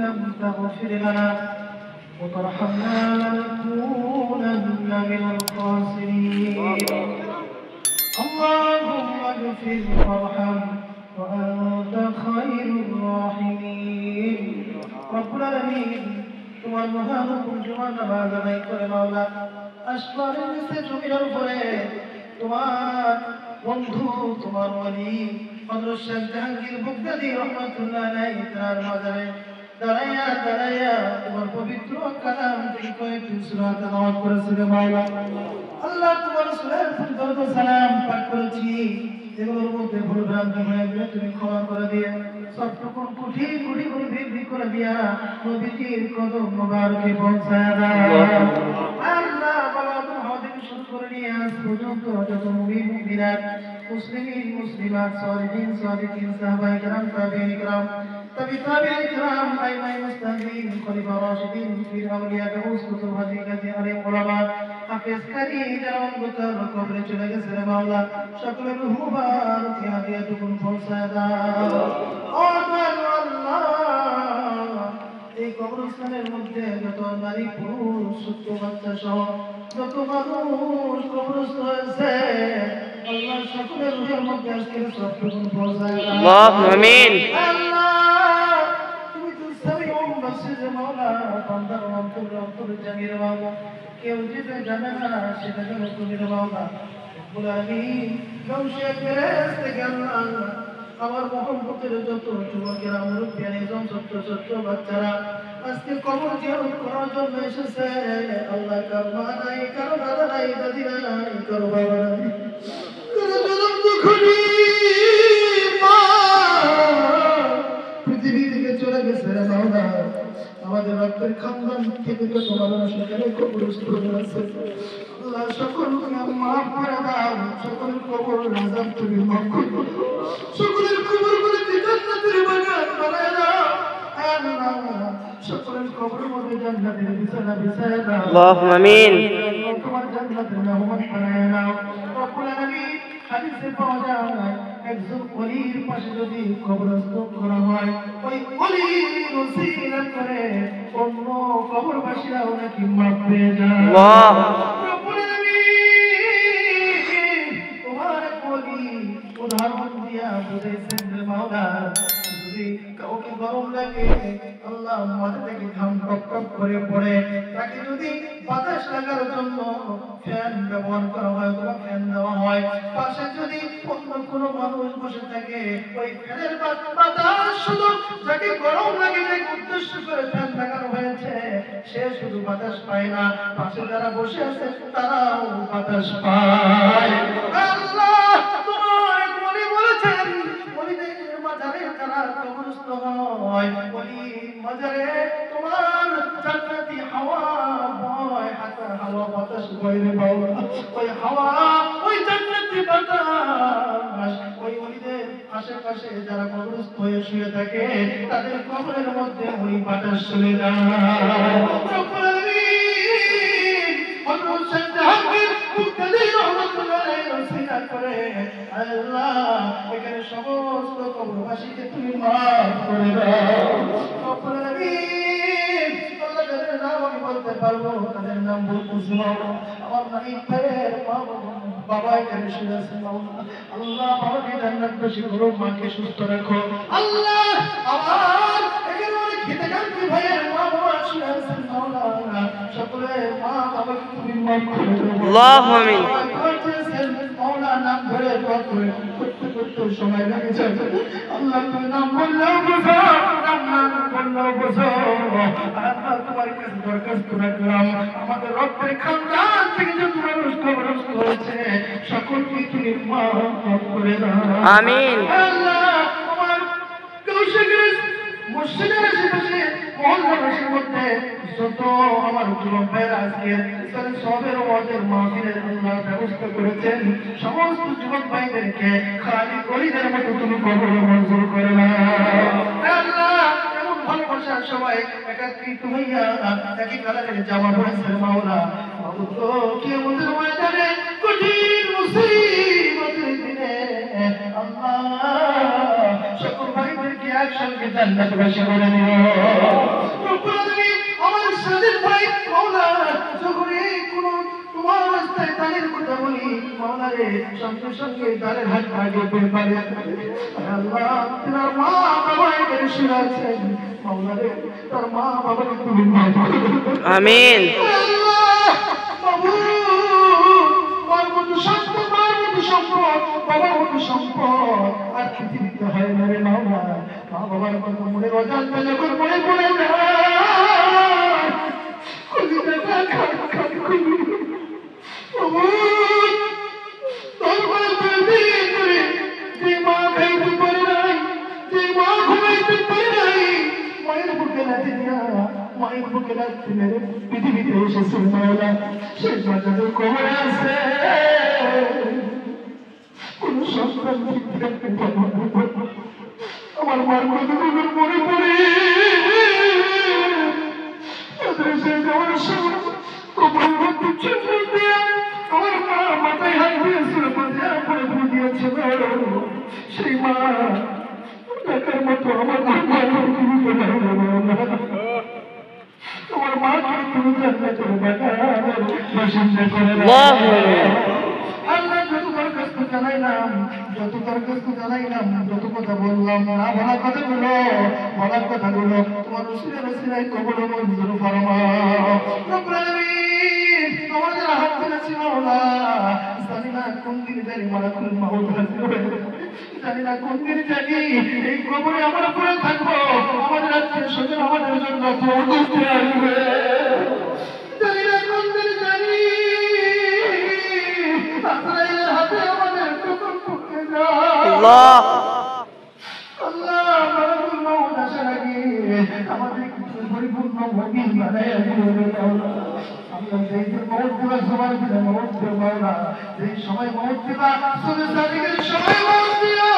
لم تغفر لنا وترحمنا لنكونن من الخاسرين اللهم اغفر وارحم وأنت خير الراحمين رب العالمين তোমার মহান হুকুম তোমার নামাজ আদায় করে মাওলা আসমানের নিচে জমিনের উপরে তোমার বন্ধু তোমার ওলি হযরত শেখ জাহাঙ্গীর বুগদাদি রহমাতুল্লাহ আলাইহি তার মাজারে দাঁড়াইয়া তোমার পবিত্র কালাম তুমি কয়েকটি সূরা তেলাওয়াত করেছিলে মাওলা আল্লাহ তোমার সূরার দরুদ সালাম পাঠ করেছি যেগুলোর মধ্যে ভুল ভ্রান্তি হয়ে গেলে তুমি ক্ষমা করে দিয়ে সবটুকু কুঠি কুঠি করে বৃদ্ধি করে দিয়া নবীজির কদম মোবারকে পৌঁছায় দাও আল্লাহ বাবা তোমার থেকে শুরু করে নিয়ে আজ পর্যন্ত যত মুমিন মুমিনাত মুসলিমিন মুসলিমাত সালিহিন সালিহিন সাহাবায়ে কেরাম তাবিঈন কেরাম তাবিঈন কেরাম আইমায়ে মুস্তাহিদিন খলিফা রাশিদিন পীর আউলিয়া গাউস কুতুব হাজি গাজী আলেম ওলামা হাফেজ কারি যারা অন্ধকার কবরে চলে গেছে রে মাওলা সকলের রূহ মুবারক হাদিয়াতুকুম পৌঁছায় দাও ও আল্লাহ এই কবরস্থানের মধ্যে যত নারী পুরুষ ছোট বাচ্চা সহ যত মানুষ কবরস্থ হয়েছে আল্লাহ সকলের রূহের মধ্যে আজকে সবটুকু পৌঁছায় দাও আল্লাহুম্মা আমিন আল্লাহ তুমি তো সামিউম বাসির মাওলা বান্দার অন্তর জানিয়ে মাওলা কেউ যেটা জানে না সেটা যেন তুমি মাওলা রব্বুল আলামিন গাউসে ফেরেশতা আল্লাহ আমার মোহাম্মতের যত যুবকেরা মুরব্বিয়ানি ছোট ছোট বাচ্চারা আজকে কবর জিয়ারত করার জন্য এসেছে আল্লাহ কার মা নাই কারো দাদা নাই দাদি নাই কারো বাবা নাই কারো জনম দুঃখী মা পৃথিবী থেকে চলে গেছে রে মাওলা আমাদের রক্তের খানদান থেকে তো তোমার সেখানে কবরস্থ হয়েছে আল্লাহ সকলকে মাফ করে দাও সকল কবর আযাব তুমি মাফ করে দাও সকলের কবরগুলোতে জান্নাতের বাগান বানায় দাও আল্লাহ সকলের কবরের মধ্যে জান্নাতের বিছানা বিছায় দাও আল্লাহুম্মা আমিন তোমার জান্নাতের মেহমান বানায় দাও রব্বুল আলামিন হাদিসে পাওয়া যায় একজন ওলির পাশে যদি কবরস্থ করা হয় ওই ওলির ওসিলা করে অন্য কবরবাসীরাও নাকি মাফ পেয়ে যায় আল্লাহ রব্বুল আলামিন তোমার ওলি উদাহরণ দিয়া বুঝাইছেন রে মাওলা যদি কাউকে গরম লাগে আল্লাহ মাথা থেকে ঘাম টপ টপ করে পড়ে তাকে যদি বাতাস লাগার জন্য ফ্যান ব্যবহার করা হয় অথবা ফ্যান দেওয়া হয় পাশে যদি অন্য কোনো মানুষ বসে থাকে ওই ফ্যানের বাতাস শুধু যাকে গরম লাগে তাকে উদ্দেশ্য করে ফ্যান লাগানো হয়েছে সে শুধু বাতাস পায় না পাশে যারা বসে আছে তারাও বাতাস পায় আল্লাহ তোমার বলি বলেছেন ওলিদের মাজারে যারা কবরস্থ হয় ওলি মাজারে তোমার জান্নাতি হাওয়া বয় হাতা হাওয়া বাতাস বয় রে বাবা ওই হাওয়া ওই জান্নাতি বাতাস ওই ওলিদের আশেপাশে যারা কবরস্থ হয়ে শুয়ে থাকে তাদের কবরের মধ্যে ওই বাতাস চলে যায় রব্বুল আলামিন হযরত শেখ জাহাঙ্গীর বুগদাদি রহমাতুল্লাহ আলাইহি ওসিলা করে আল্লাহ এখানে সমস্ত কবরবাসীকে তুমি মাফ করে দাও রব্বুল আলামিন আল্লাহ যাদের নাম আমি বলতে পারবো তাদের নাম বলতেছি আমার নাইম ভাইয়ের বাবা এখানে শুয়ে আছে আল্লাহ বাবাকে জান্নাতবাসী করো মাকে সুস্থ রাখো আল্লাহ আমার এখানে অনেক হিতাকাঙ্ক্ষী ভাইয়ের মা বাবা শুয়ে আছেন মাওলানা সকলের মা বাবাকে তুমি মাফ করে দাও আল্লাহুম্মা আমিন মাওলানা নাম ধরে দোয়া করে করতে সময় লাগে যাবে আল্লাহ তুমি নাম বললেও বুঝো নাম না বললেও বুঝো আল্লাহ তোমার কাছে দরখাস্ত রাখলাম আমাদের রক্তের খানদান থেকে যত মানুষ কবরস্থ হয়েছে সকলকে তুমি মাফ করে দাও আমিন আল্লাহ আমার কৌশিকের মসজিদের আশেপাশে মহল্লাবাসীর মধ্যে যত আমার যুবক ভাইয়েরা আজকে সবের ওয়াজের মাহফিলের আল্লাহ ব্যবস্থা করেছেন সমস্ত যুবক ভাইদেরকে খালি গরিবের মতো তুমি কবর মঞ্জুর করে নাও আল্লাহ এমন ভালোবাসা সবাই একত্রিত হইয়া একই কালারের জামা পড়েছে মাওলা কিয়ামতের ময়দানে কঠিন মুসিবতের দিনে আল্লাহ সকল ভাইদেরকে একসঙ্গে জান্নাতবাসী করে নিও সঙ্গে সঙ্গে দ্বারের হাত আগে বের পারে আল্লাহ তোমার মা বাবা এখানে শুয়ে আছেন মাওলারে তার মা বাবাকে তুমি মাফ করে দাও আমিন আল্লাহ বাবু মার মতো সম্পদ মার মতো সম্পদ বাবার মতো সম্পদ আর পৃথিবীতে হয় না রে মাওলা মা বাবার কথা মনে অজান্তে যখন মনে পড়ে না কলিজাটা খাট খাট করি বাবু তারপরে দুদিন ধরে যে মা খাইতে পারে নাই যে মা ঘুমাইতে পারে নাই মায়ের বুকে লাথি দিয়া মায়ের বুকে লাথি মেরে পৃথিবীতে এসেছে মাওলা সেই বাচ্চাদের কবরে আছে কোন সন্তান ঠিক থাকতে আমার মার কতটুকু মনে পড়ে যাওয়ার সময় কবরের মধ্যে চিহ্ন দিয়া আমার মা মাথায় হাত দিয়েছিল মাথায় পড়ে পড়ে দিয়েছিল সেই মা দেখার মতো আমার তোমার মাকে তুমি জান্নাতের বাসিন্দা করে আল্লাহ যতবার কষ্ট জানাইলাম যত কথা বললাম না বলার কথাগুলো তোমার উসিলায় কবুল মঞ্জুর ফরমাও রব্বুল আলামিন আমাদের হাত থেকে ছিল না জানি না কোন দিন জানি মালাকুল মাউত হাজির হবে জানি না কোন দিন জানি এই কবরে আমরা পড়ে থাকবো আমাদের আত্মীয় স্বজন আমাদের জন্য দোয়া করতে আসবে জানি না কোন দিন জানি আজরাইলের হাতে আমাদের টুকর টুকরে আল্লাহ আল্লাহ মালাকুল মাউত আসার আগে আমাদের পরিপূর্ণ মুমিন বানায়া দিও আল্লাহ যেই মওত দিবা সবার দিলে মওত দিও মাওলা যেই সময় মওত দিবা সুবহানাল্লাহ সময় মওত দিও